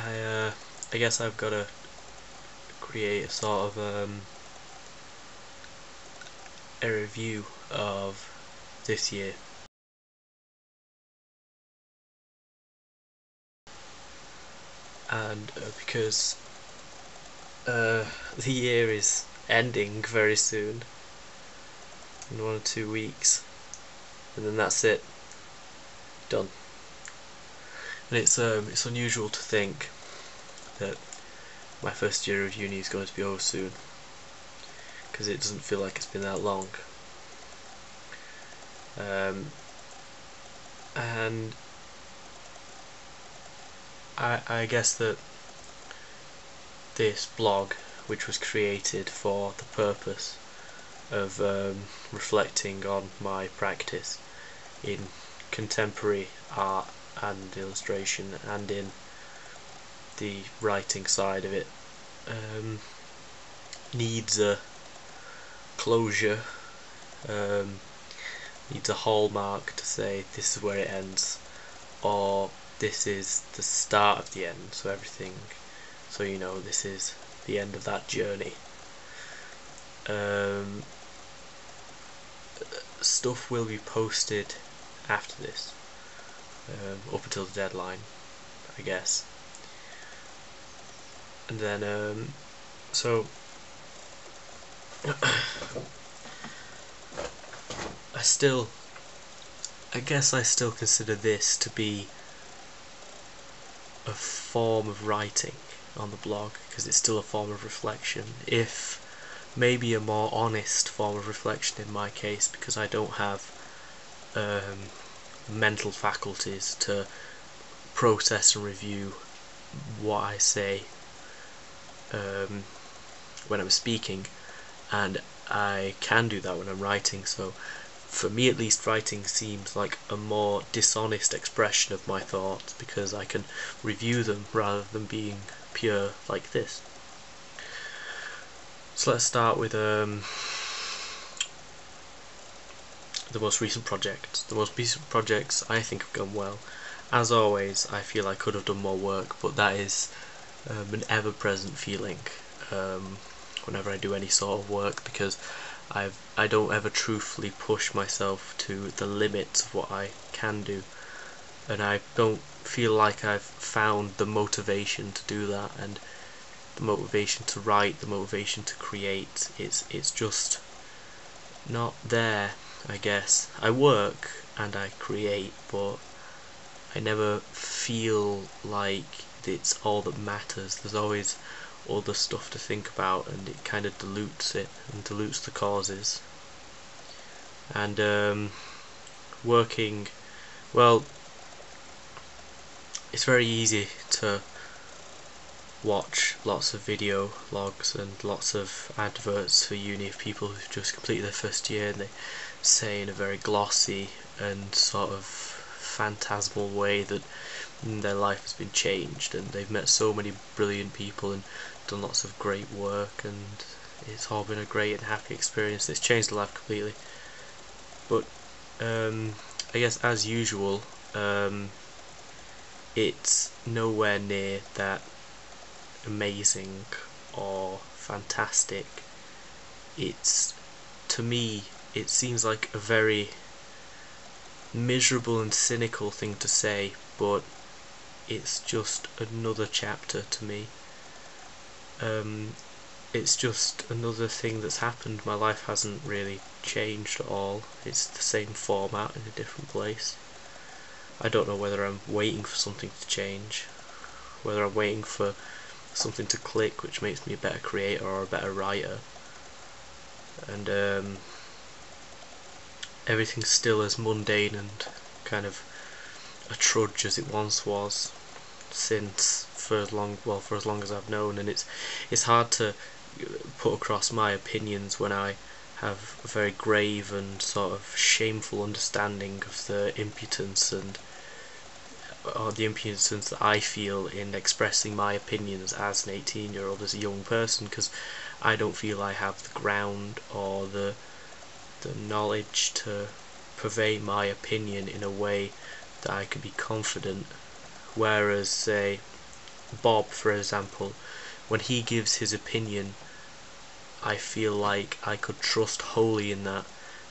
I guess I've got to create a sort of a review of this year. And because the year is ending very soon, in 1 or 2 weeks, and then that's it, done. And it's unusual to think that my first year of uni is going to be over soon, because it doesn't feel like it's been that long. And I guess that this blog, which was created for the purpose of reflecting on my practice in contemporary art and illustration and in the writing side of it, needs a closure, needs a hallmark to say this is where it ends, or this is the start of the end, so everything, so you know this is the end of that journey. Stuff will be posted after this, up until the deadline, I guess. And then so I guess I still consider this to be a form of writing on the blog, because it's still a form of reflection, if maybe a more honest form of reflection in my case, because I don't have mental faculties to process and review what I say when I'm speaking, and I can do that when I'm writing. So for me at least, writing seems like a more dishonest expression of my thoughts, because I can review them rather than being pure like this. So let's start with the most recent projects. The most recent projects I think have gone well. As always, I feel I could have done more work, but that is an ever-present feeling whenever I do any sort of work, because I don't ever truthfully push myself to the limits of what I can do, and I don't feel like I've found the motivation to do that, and the motivation to write, the motivation to create. It's just not there, I guess. I work and I create, but I never feel like it's all that matters. There's always other stuff to think about, and it kind of dilutes it and dilutes the causes. And working, well, it's very easy to watch lots of video logs and lots of adverts for uni of people who've just completed their first year, and they say in a very glossy and sort of phantasmal way that their life has been changed, and they've met so many brilliant people and done lots of great work, and it's all been a great and happy experience. It's changed their life completely. But I guess as usual, it's nowhere near that amazing or fantastic. It's, to me, it seems like a very miserable and cynical thing to say, but it's just another chapter to me. It's just another thing that's happened. My life hasn't really changed at all. It's the same format in a different place. I don't know whether I'm waiting for something to change, whether I'm waiting for something to click which makes me a better creator or a better writer, and everything's still as mundane and kind of a trudge as it once was, since for as long as I've known. And it's hard to put across my opinions when I have a very grave and sort of shameful understanding of the impotence that I feel in expressing my opinions as an 18-year-old, as a young person, because I don't feel I have the ground or the knowledge to purvey my opinion in a way that I could be confident. Whereas, say, Bob, for example, when he gives his opinion, I feel like I could trust wholly in that,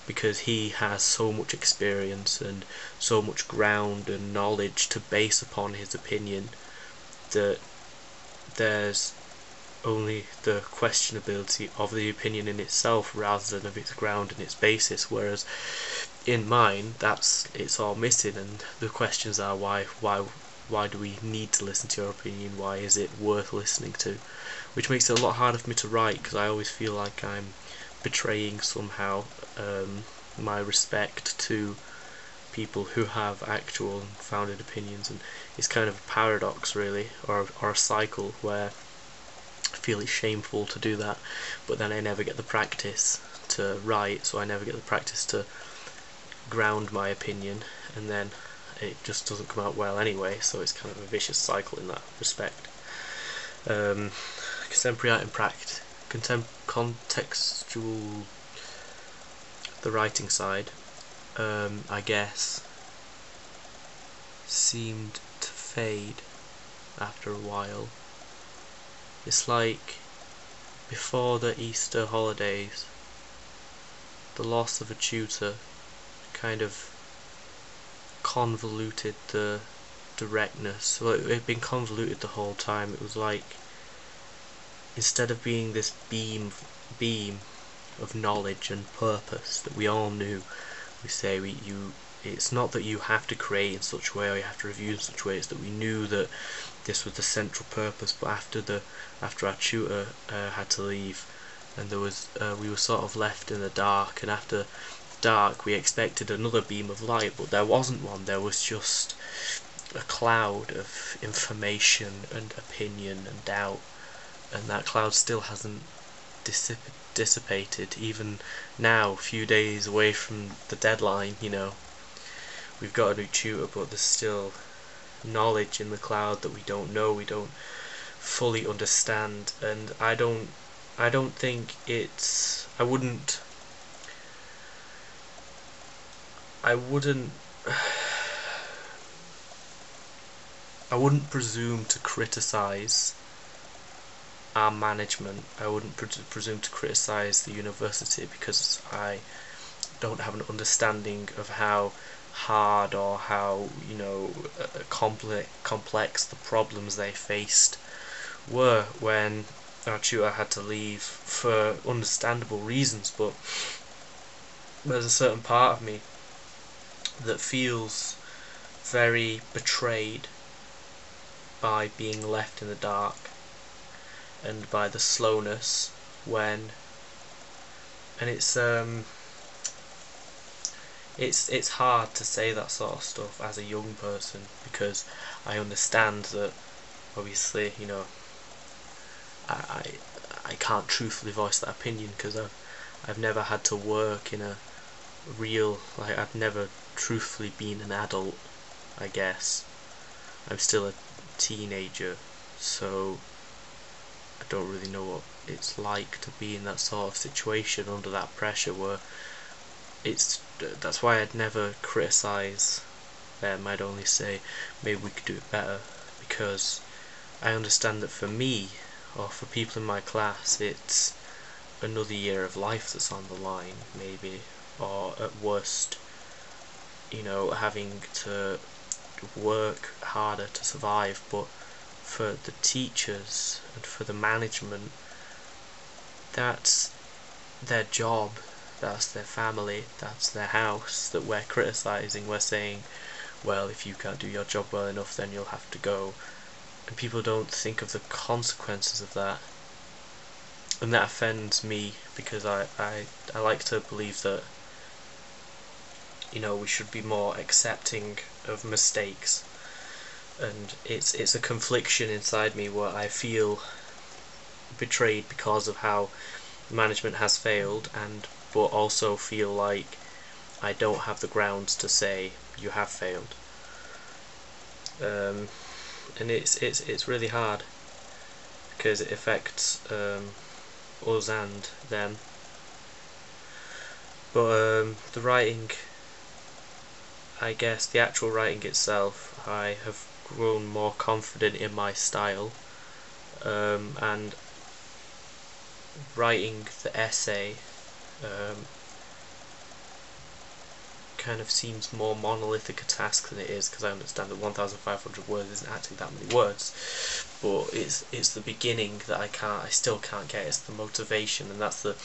because he has so much experience and so much ground and knowledge to base upon his opinion, that there's only the questionability of the opinion in itself rather than of its ground and its basis, whereas in mine it's all missing, and the questions are why do we need to listen to your opinion, why is it worth listening to, which makes it a lot harder for me to write, because I always feel like I'm betraying somehow my respect to people who have actual and founded opinions, and it's kind of a paradox really, or a cycle where I feel it's shameful to do that, but then I never get the practice to write, so I never get the practice to ground my opinion, and then it just doesn't come out well anyway, so it's kind of a vicious cycle in that respect. Contemporary art and practice, contextual, the writing side, I guess, seemed to fade after a while. It's like before the Easter holidays, the loss of a tutor kind of convoluted the directness. Well, it had been convoluted the whole time. It was like, instead of being this beam of knowledge and purpose that we all knew, we say it's not that you have to create in such a way or you have to review in such a way, it's that we knew that this was the central purpose. But after our tutor had to leave, and there was we were sort of left in the dark, and after dark we expected another beam of light, but there wasn't one. There was just a cloud of information and opinion and doubt, and that cloud still hasn't dissipated. Even now, a few days away from the deadline, we've got a new tutor, but there's still knowledge in the cloud that we don't know, we don't fully understand, and I don't think it's, I wouldn't presume to criticize our management. I wouldn't presume to criticize the university, because I don't have an understanding of how hard or how complex the problems they faced were when our tutor had to leave for understandable reasons. But there's a certain part of me that feels very betrayed by being left in the dark, and by the slowness and it's hard to say that sort of stuff as a young person, because I understand that obviously I can't truthfully voice that opinion, because I've never had to work in a real, like, I've never truthfully been an adult, I guess. I'm still a teenager, so I don't really know what it's like to be in that sort of situation under that pressure, where that's why I'd never criticise them. I'd only say maybe we could do it better, because I understand that for me, or for people in my class, it's another year of life that's on the line, maybe, or at worst, having to work harder to survive. But for the teachers and for the management, that's their job, that's their family, that's their house that we're criticising. We're saying, well, if you can't do your job well enough, then you'll have to go. And people don't think of the consequences of that, and that offends me, because I like to believe that we should be more accepting of mistakes, and it's a confliction inside me where I feel betrayed because of how management has failed, but also feel like I don't have the grounds to say you have failed. And it's really hard, because it affects us and them. But the writing, I guess the actual writing itself, I have grown more confident in my style, and writing the essay kind of seems more monolithic a task than it is, because I understand that 1,500 words isn't actually that many words, but it's the beginning that I still can't get. It's the motivation, and that's the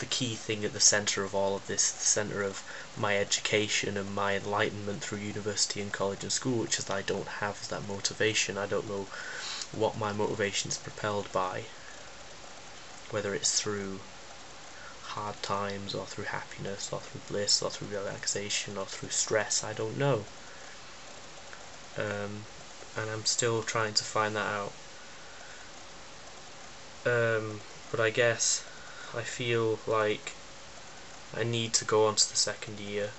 key thing at the centre of all of this, the centre of my education and my enlightenment through university and college and school, which is that I don't have that motivation. I don't know what my motivation is propelled by, whether it's through hard times, or through happiness, or through bliss, or through relaxation, or through stress. I don't know, and I'm still trying to find that out. But I guess I feel like I need to go on to the second year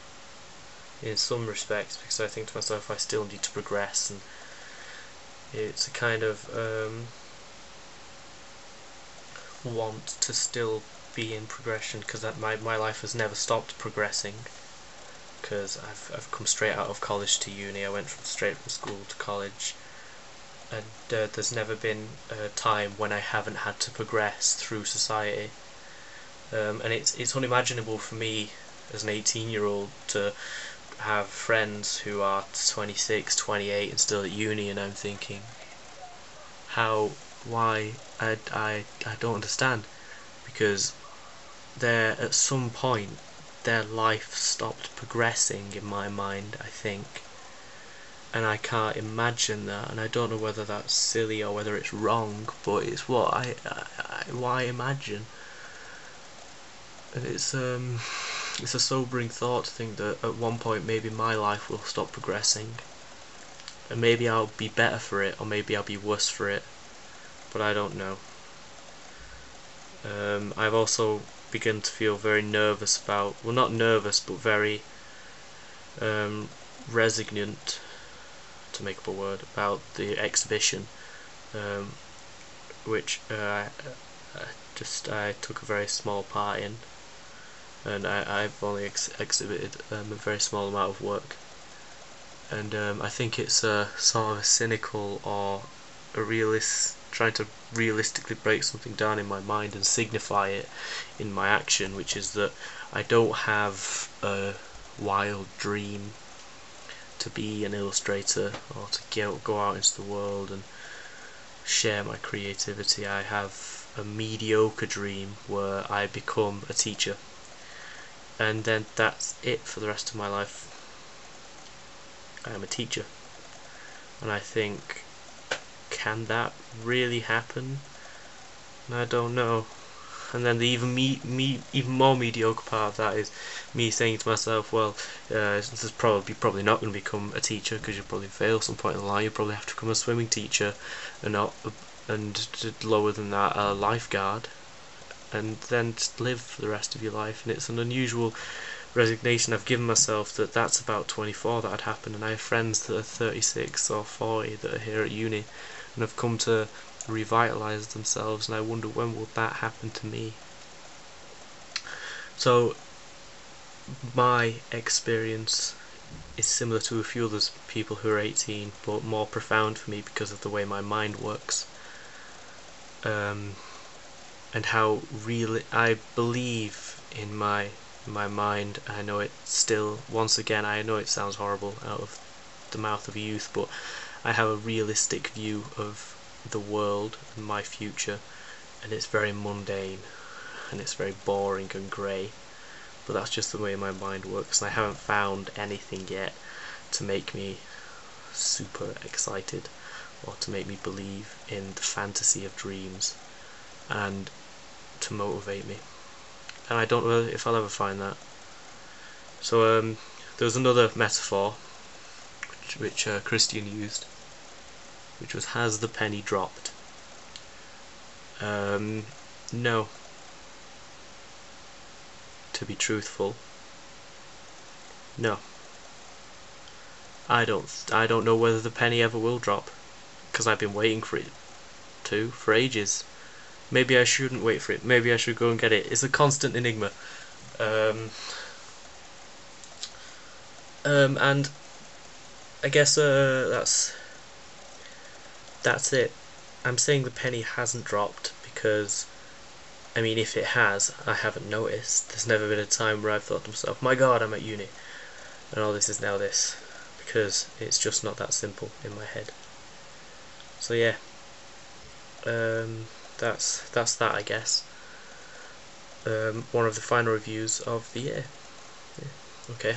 in some respects, because I think to myself I still need to progress, and it's a kind of want to still be in progression, because my life has never stopped progressing, because I've come straight out of college to uni. I went straight from school to college, and there's never been a time when I haven't had to progress through society, and it's unimaginable for me as an 18-year-old to have friends who are 26, 28 and still at uni, and I'm thinking, why, I don't understand, because at some point their life stopped progressing in my mind, I think, and I can't imagine that, and I don't know whether that's silly or whether it's wrong, but it's what why imagine? And it's a sobering thought to think that at one point maybe my life will stop progressing, and maybe I'll be better for it, or maybe I'll be worse for it, but I don't know. I've also begun to feel very nervous about, well, not nervous, but very resignant, to make up a word, about the exhibition, which I took a very small part in, and I've only exhibited a very small amount of work, and I think it's a sort of a cynical or a trying to realistically break something down in my mind and signify it in my action, which is that I don't have a wild dream to be an illustrator or to go out into the world and share my creativity. I have a mediocre dream where I become a teacher, and then that's it for the rest of my life. I am a teacher, and I think, can that really happen? I don't know. And then the even more mediocre part of that is me saying to myself, well, this is probably not going to become a teacher, because you'll probably fail some point in the line. You'll probably have to become a swimming teacher, and lower than that, a lifeguard, and then just live for the rest of your life. And it's an unusual resignation I've given myself, that's about 24 that had happened, and I have friends that are 36 or 40 that are here at uni and have come to revitalise themselves, and I wonder, when will that happen to me? So my experience is similar to a few other people who are 18, but more profound for me because of the way my mind works, and how really I believe in my mind. I know it still, once again, I know it sounds horrible out of the mouth of youth, but I have a realistic view of the world and my future, and it's very mundane and it's very boring and grey, but that's just the way my mind works, and I haven't found anything yet to make me super excited or to make me believe in the fantasy of dreams and to motivate me, and I don't know if I'll ever find that. So there's another metaphor which Christian used, which was, has the penny dropped? No. To be truthful, no. I don't know whether the penny ever will drop, because I've been waiting for it for ages. Maybe I shouldn't wait for it. Maybe I should go and get it. It's a constant enigma. And I guess that's that's it. I'm saying the penny hasn't dropped because, I mean, if it has, I haven't noticed. There's never been a time where I've thought to myself, my god, I'm at uni, and all this is now this, because it's just not that simple in my head. So yeah, that's that, I guess. One of the final reviews of the year. Yeah. Okay.